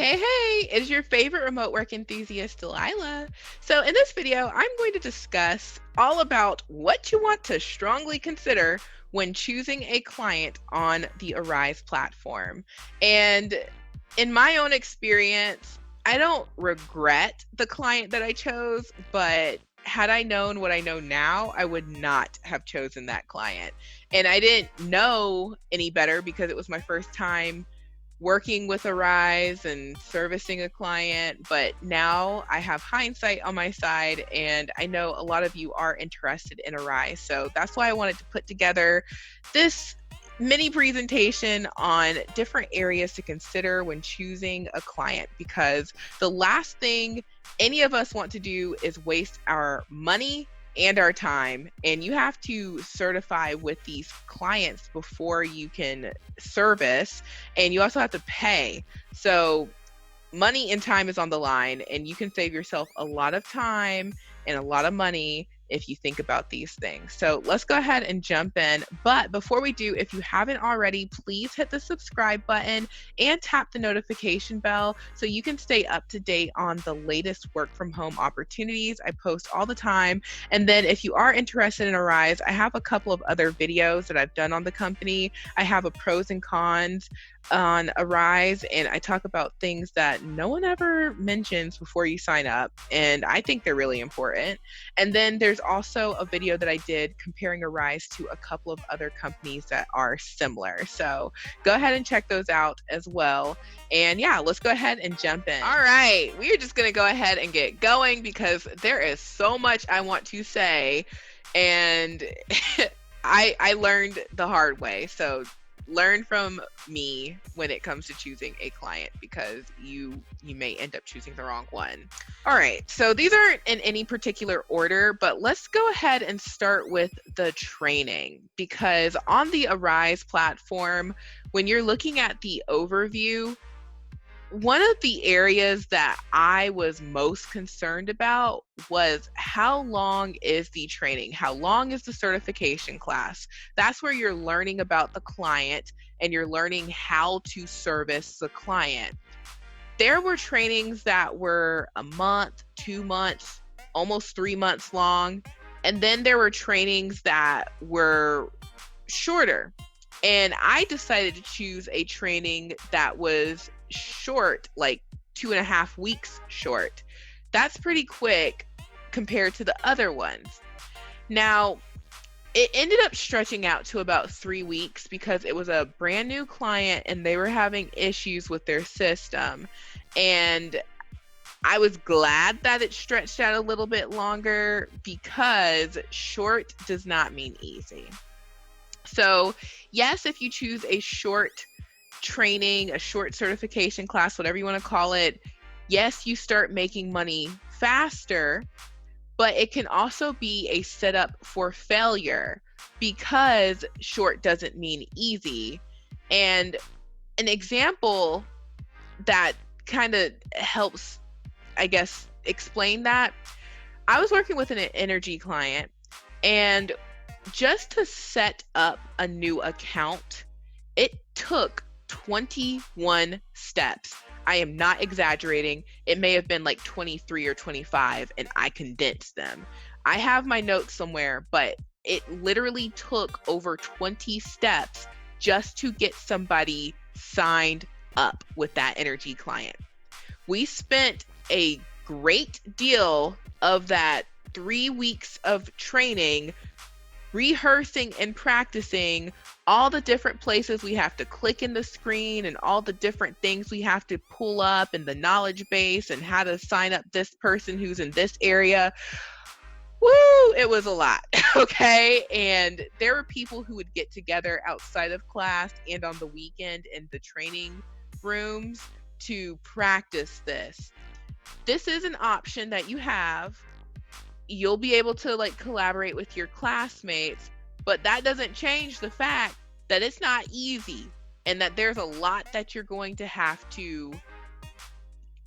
Hey, it is your favorite remote work enthusiast, Delilah. So, in this video, I'm going to discuss all about what you want to strongly consider when choosing a client on the Arise platform. And in my own experience, I don't regret the client that I chose, but had I known what I know now, I would not have chosen that client. And I didn't know any better because it was my first time working with Arise and servicing a client, but now I have hindsight on my side, and I know a lot of you are interested in Arise. So that's why I wanted to put together this mini presentation on different areas to consider when choosing a client, because the last thing any of us want to do is waste our money and our time. And you have to certify with these clients before you can service, and you also have to pay. So money and time is on the line, and you can save yourself a lot of time and a lot of money if you think about these things. So let's go ahead and jump in. But before we do, if you haven't already, please hit the subscribe button and tap the notification bell so you can stay up to date on the latest work from home opportunities I post all the time. And then if you are interested in Arise, I have a couple of other videos that I've done on the company. I have a pros and cons on Arise, and I talk about things that no one ever mentions before you sign up, and I think they're really important. And then there's also a video that I did comparing Arise to a couple of other companies that are similar. So go ahead and check those out as well. And yeah, let's go ahead and jump in. All right, we're just going to go ahead and get going because there is so much I want to say, and I learned the hard way. So learn from me when it comes to choosing a client, because you may end up choosing the wrong one. All right, so these aren't in any particular order, but let's go ahead and start with the training, because on the Arise platform, when you're looking at the overview, one of the areas that I was most concerned about was how long is the training? How long is the certification class? That's where you're learning about the client and you're learning how to service the client. There were trainings that were a month, 2 months, almost 3 months long. And then there were trainings that were shorter. And I decided to choose a training that was short, like 2.5 weeks short. That's pretty quick compared to the other ones. Now, it ended up stretching out to about 3 weeks because it was a brand new client and they were having issues with their system. And I was glad that it stretched out a little bit longer, because short does not mean easy. So yes, if you choose a short training, a short certification class, whatever you want to call it, yes, you start making money faster, but it can also be a setup for failure because short doesn't mean easy. And an example that kind of helps, I guess, explain that, I was working with an energy client, and just to set up a new account, it took 21 steps. I am not exaggerating. It may have been like 23 or 25, and I condensed them. I have my notes somewhere, but it literally took over 20 steps just to get somebody signed up with that energy client. We spent a great deal of that 3 weeks of training rehearsing and practicing all the different places we have to click in the screen and all the different things we have to pull up in the knowledge base and how to sign up this person who's in this area. Woo, it was a lot, okay? And there were people who would get together outside of class and on the weekend in the training rooms to practice this. This is an option that you have. You'll be able to like collaborate with your classmates, but that doesn't change the fact that it's not easy and that there's a lot that you're going to have to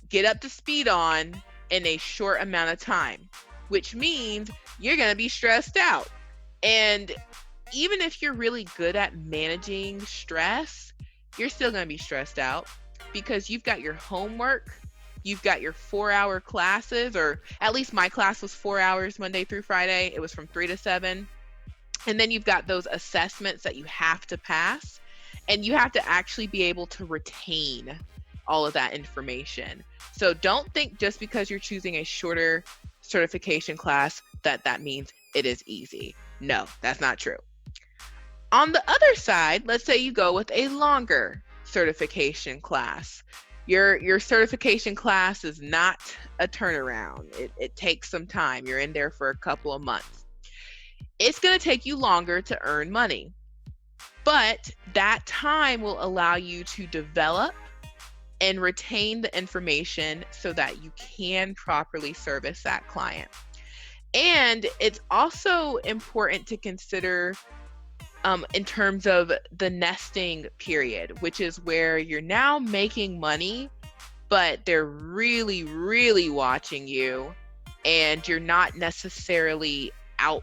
get up to speed on in a short amount of time, which means you're going to be stressed out. And even if you're really good at managing stress, you're still going to be stressed out because you've got your homework, you've got your 4-hour classes, or at least my class was 4 hours Monday through Friday. It was from 3 to 7. And then you've got those assessments that you have to pass, and you have to actually be able to retain all of that information. So don't think just because you're choosing a shorter certification class that means it is easy. No, that's not true. On the other side, let's say you go with a longer certification class. Your certification class is not a turnaround. It takes some time. You're in there for a couple of months. It's going to take you longer to earn money, but that time will allow you to develop and retain the information so that you can properly service that client. And it's also important to consider in terms of the nesting period, which is where you're now making money, but they're really, really watching you, and you're not necessarily out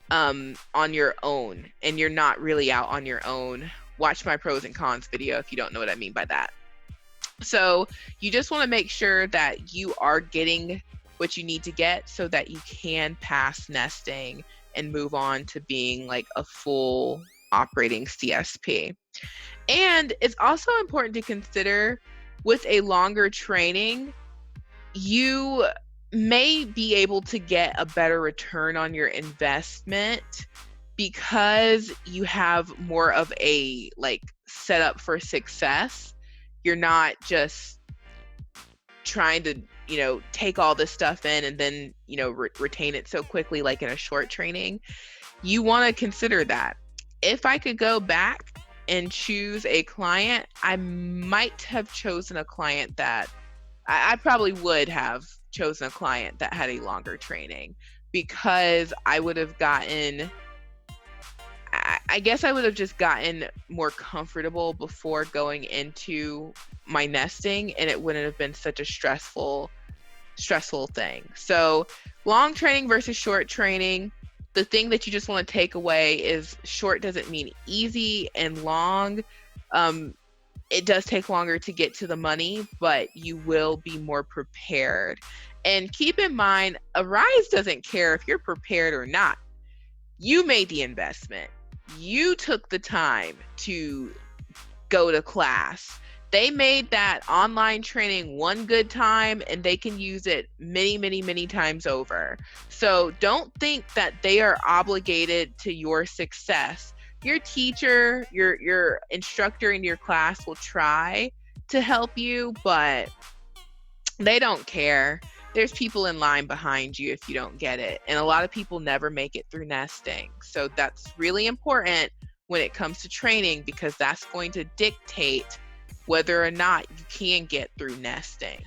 on your own, and you're not really out on your own. Watch my pros and cons video if you don't know what I mean by that. So you just want to make sure that you are getting what you need to get so that you can pass nesting and move on to being like a full operating CSP. And it's also important to consider with a longer training, you may be able to get a better return on your investment because you have more of a like setup for success. You're not just trying to, take all this stuff in and then, retain it so quickly like in a short training. You want to consider that. If I could go back and choose a client, I might have chosen a client that I probably would have chosen a client that had a longer training, because I would have gotten, I guess I would have just gotten more comfortable before going into my nesting, and it wouldn't have been such a stressful thing. So long training versus short training, the thing that you just want to take away is short doesn't mean easy, and long, it does take longer to get to the money, but you will be more prepared. And keep in mind, Arise doesn't care if you're prepared or not. You made the investment. You took the time to go to class. They made that online training one good time, and they can use it many, many, many times over. So don't think that they are obligated to your success. Your teacher, your instructor in your class will try to help you, but they don't care. There's people in line behind you if you don't get it. And a lot of people never make it through nesting. So that's really important when it comes to training, because that's going to dictate whether or not you can get through nesting.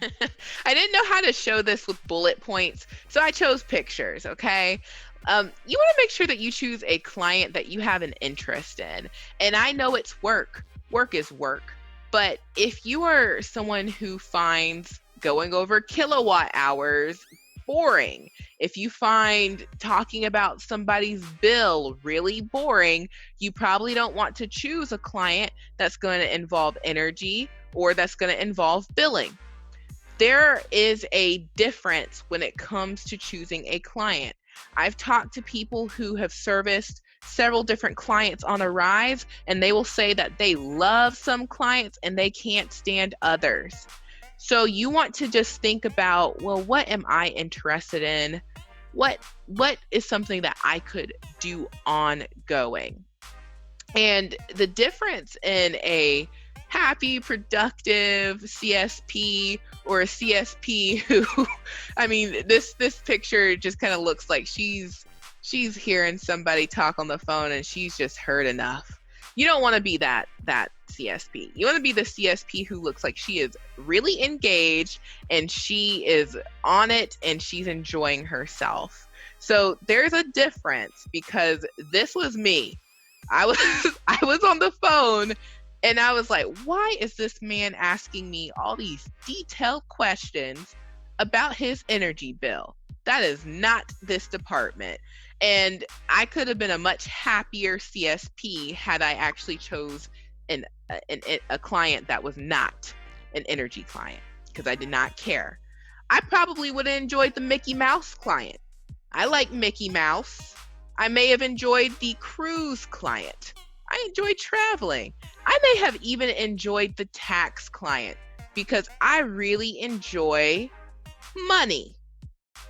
I didn't know how to show this with bullet points, so I chose pictures, okay? You want to make sure that you choose a client that you have an interest in. And I know it's work. Work is work. But if you are someone who finds going over kilowatt hours boring, if you find talking about somebody's bill really boring, you probably don't want to choose a client that's going to involve energy or that's going to involve billing. There is a difference when it comes to choosing a client. I've talked to people who have serviced several different clients on Arise, and they will say that they love some clients and they can't stand others. So you want to just think about, well, what am I interested in? What is something that I could do ongoing? And the difference in a happy, productive CSP or a CSP who, I mean, this picture just kind of looks like she's hearing somebody talk on the phone and she's just heard enough. You don't want to be that CSP. You want to be the CSP who looks like she is really engaged and she is on it and she's enjoying herself. So there's a difference, because this was me. I was on the phone and I was like, why is this man asking me all these detailed questions about his energy bill? That is not this department. And I could have been a much happier CSP had I actually chose an, a client that was not an energy client because I did not care. I probably would have enjoyed the Mickey Mouse client. I like Mickey Mouse. I may have enjoyed the cruise client. I enjoy traveling. I may have even enjoyed the tax client because I really enjoy money.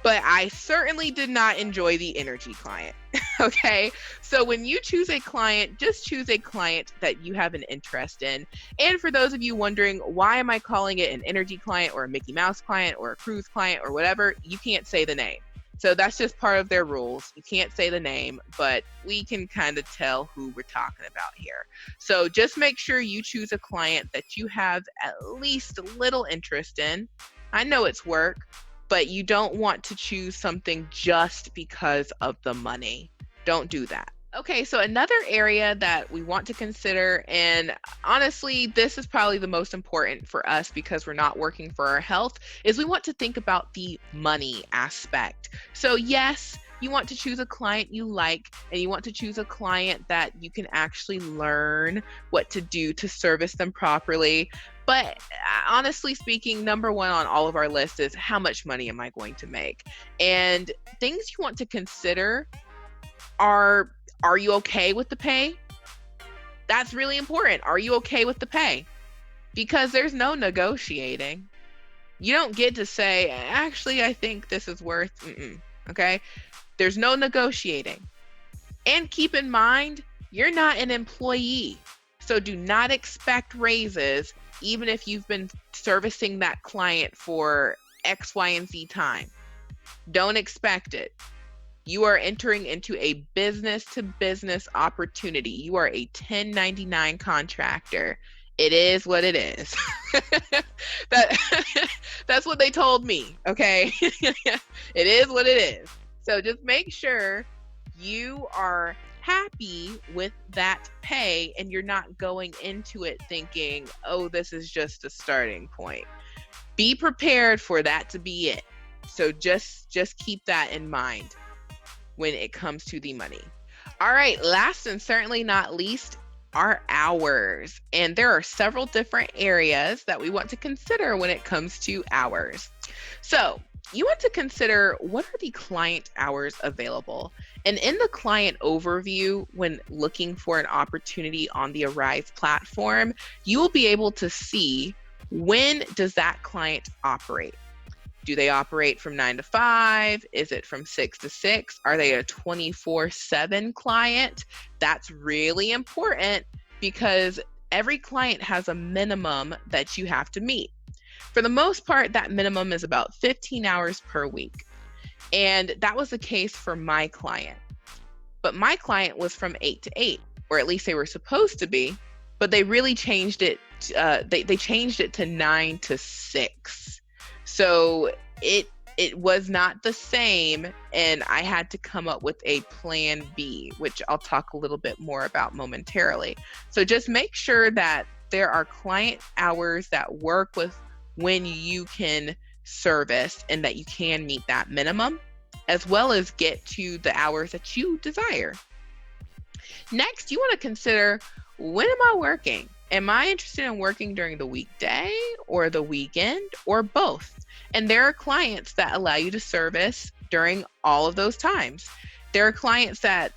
But I certainly did not enjoy the energy client. Okay. So when you choose a client, just choose a client that you have an interest in. And for those of you wondering, why am I calling it an energy client or a Mickey Mouse client or a cruise client or whatever, you can't say the name. So that's just part of their rules. You can't say the name, but we can kind of tell who we're talking about here. So just make sure you choose a client that you have at least a little interest in. I know it's work, but you don't want to choose something just because of the money. Don't do that. Okay, so another area that we want to consider, and honestly, this is probably the most important for us because we're not working for our health, is we want to think about the money aspect. So yes, you want to choose a client you like, and you want to choose a client that you can actually learn what to do to service them properly. But honestly speaking, number one on all of our lists is how much money am I going to make? And things you want to consider are you okay with the pay? That's really important. Are you okay with the pay? Because there's no negotiating. You don't get to say, actually, I think this is worth, okay? There's no negotiating. And keep in mind, you're not an employee. So do not expect raises, even if you've been servicing that client for X, Y, and Z time. Don't expect it. You are entering into a business-to-business opportunity. You are a 1099 contractor. It is what it is. That's what they told me, okay? It is what it is. So just make sure you are happy with that pay and you're not going into it thinking, oh, this is just a starting point. Be prepared for that to be it. So just keep that in mind when it comes to the money. All right, last and certainly not least, our hours. And there are several different areas that we want to consider when it comes to hours. So you want to consider, what are the client hours available? And in the client overview, when looking for an opportunity on the Arise platform, you will be able to see, when does that client operate? Do they operate from 9 to 5? Is it from 6 to 6? Are they a 24/7 client? That's really important because every client has a minimum that you have to meet. For the most part, that minimum is about 15 hours per week. And that was the case for my client. But my client was from 8 to 8, or at least they were supposed to be, but they really changed it. They changed it to 9 to 6. So it was not the same, and I had to come up with a plan B, which I'll talk a little bit more about momentarily. So just make sure that there are client hours that work with when you can service and that you can meet that minimum, as well as get to the hours that you desire. Next, you want to consider, when am I working? Am I interested in working during the weekday or the weekend or both? And there are clients that allow you to service during all of those times. There are clients that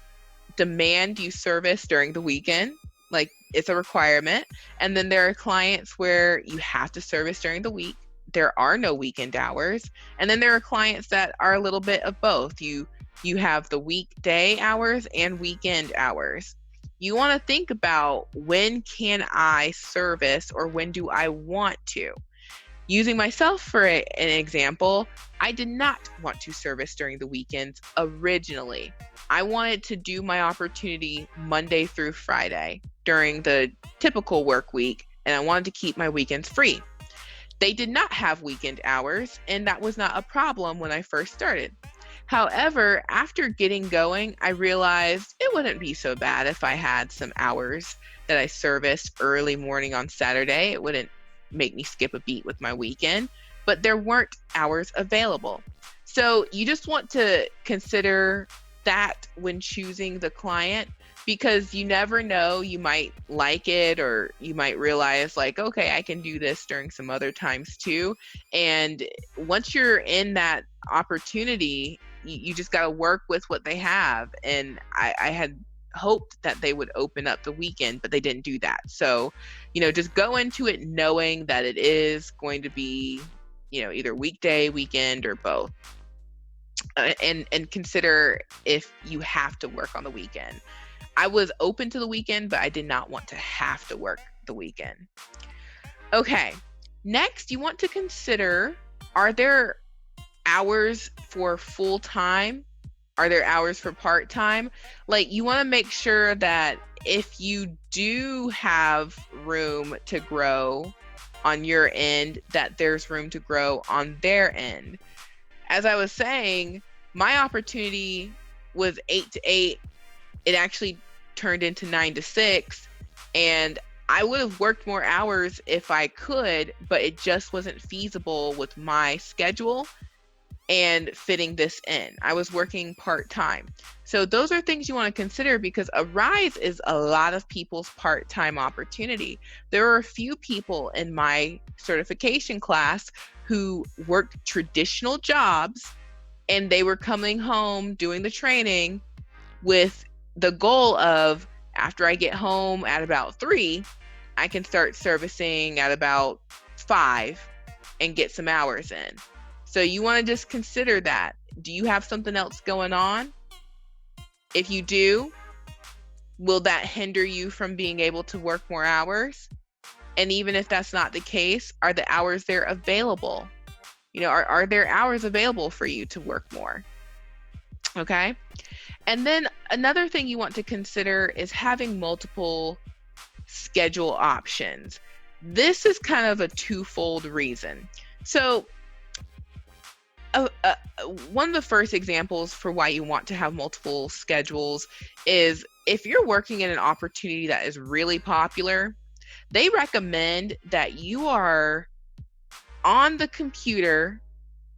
demand you service during the weekend, like it's a requirement. And then there are clients where you have to service during the week. There are no weekend hours. And then there are clients that are a little bit of both. You have the weekday hours and weekend hours. You want to think about, when can I service, or when do I want to? Using myself for an example, I did not want to service during the weekends originally. I wanted to do my opportunity Monday through Friday during the typical work week, and I wanted to keep my weekends free. They did not have weekend hours, and that was not a problem when I first started. However, after getting going, I realized it wouldn't be so bad if I had some hours that I serviced early morning on Saturday. It wouldn't make me skip a beat with my weekend, but there weren't hours available. So you just want to consider that when choosing the client, because you never know, you might like it, or you might realize like, okay, I can do this during some other times too. And once you're in that opportunity, you just got to work with what they have. And I had hoped that they would open up the weekend, but they didn't do that. So, just go into it knowing that it is going to be, either weekday, weekend, or both. And consider if you have to work on the weekend. I was open to the weekend, but I did not want to have to work the weekend. Okay, next you want to consider, are there hours for full time? Are there hours for part time? Like, you want to make sure that if you do have room to grow on your end, that there's room to grow on their end. As I was saying, my opportunity was 8 to 8. It actually turned into 9 to 6. And I would have worked more hours if I could, but it just wasn't feasible with my schedule and fitting this in. I was working part-time. So those are things you want to consider, because a rise is a lot of people's part-time opportunity. There are a few people in my certification class who worked traditional jobs, and they were coming home doing the training with the goal of, after I get home at about 3, I can start servicing at about 5 and get some hours in. So you want to just consider that. Do you have something else going on? If you do, will that hinder you from being able to work more hours? And even if that's not the case, are the hours there available? Are there hours available for you to work more? Okay. And then another thing you want to consider is having multiple schedule options. This is kind of a twofold reason. So one of the first examples for why you want to have multiple schedules is if you're working in an opportunity that is really popular, they recommend that you are on the computer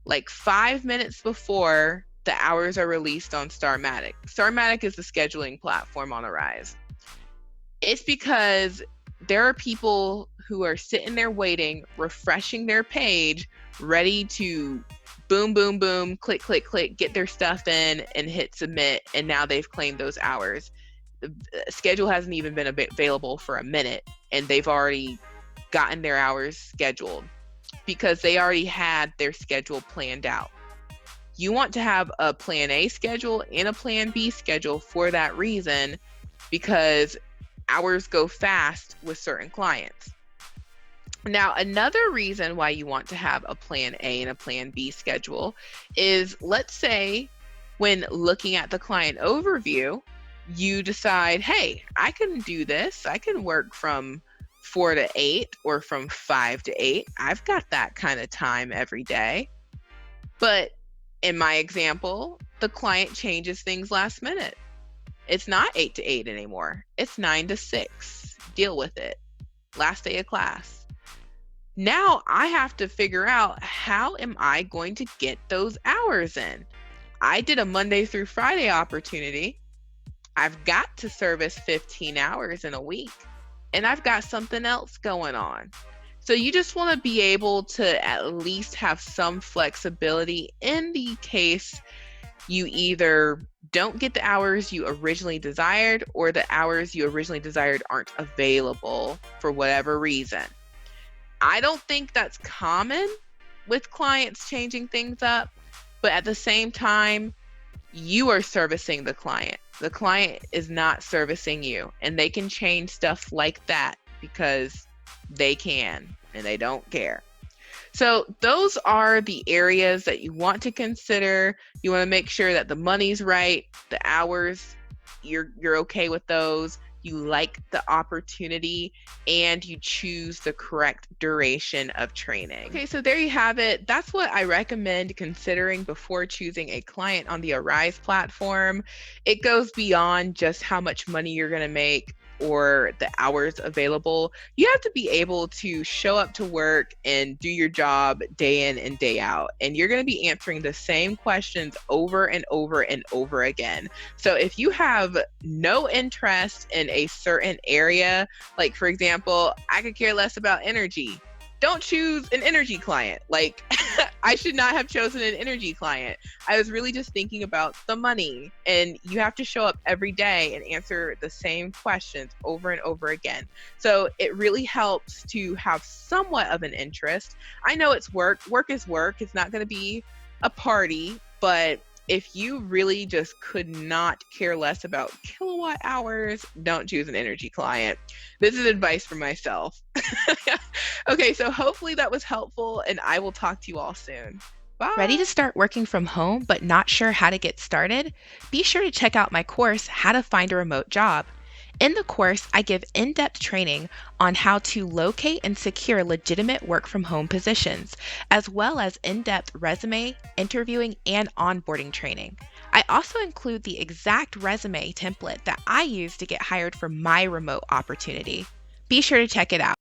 like 5 minutes before the hours are released on Starmatic. Starmatic is the scheduling platform on Arise. It's because there are people who are sitting there waiting, refreshing their page, ready to boom, boom, boom, click, click, click, get their stuff in and hit submit. And now they've claimed those hours. The schedule hasn't even been available for a minute, and they've already gotten their hours scheduled because they already had their schedule planned out. You want to have a plan A schedule and a plan B schedule for that reason, because hours go fast with certain clients. Now, another reason why you want to have a plan A and a plan B schedule is, let's say when looking at the client overview, you decide, hey, I can do this. I can work from 4 to 8 or from 5 to 8. I've got that kind of time every day. But in my example, the client changes things last minute. It's not 8 to 8 anymore. It's 9 to 6. Deal with it. Last day of class. Now I have to figure out, how am I going to get those hours in? I did a Monday through Friday opportunity. I've got to service 15 hours in a week, and I've got something else going on. So you just want to be able to at least have some flexibility in the case you either don't get the hours you originally desired, or the hours you originally desired aren't available for whatever reason. I don't think that's common with clients changing things up, but at the same time, you are servicing the client. The client is not servicing you, and they can change stuff like that because they can, and they don't care. So those are the areas that you want to consider. You want to make sure that the money's right, the hours, you're okay with those, you like the opportunity, and you choose the correct duration of training. Okay, so there you have it. That's what I recommend considering before choosing a client on the Arise platform. It goes beyond just how much money you're going to make or the hours available. You have to be able to show up to work and do your job day in and day out. And you're going to be answering the same questions over and over and over again. So if you have no interest in a certain area, like for example, I could care less about energy, don't choose an energy client. Like, I should not have chosen an energy client. I was really just thinking about the money, and you have to show up every day and answer the same questions over and over again. So it really helps to have somewhat of an interest. I know it's work. Work is work. It's not going to be a party, but if you really just could not care less about kilowatt hours, don't choose an energy client. This is advice for myself. Okay, so hopefully that was helpful, and I will talk to you all soon. Bye. Ready to start working from home but not sure how to get started? Be sure to check out my course, How to Find a Remote Job. In the course, I give in-depth training on how to locate and secure legitimate work from home positions, as well as in-depth resume, interviewing, and onboarding training. I also include the exact resume template that I use to get hired for my remote opportunity. Be sure to check it out.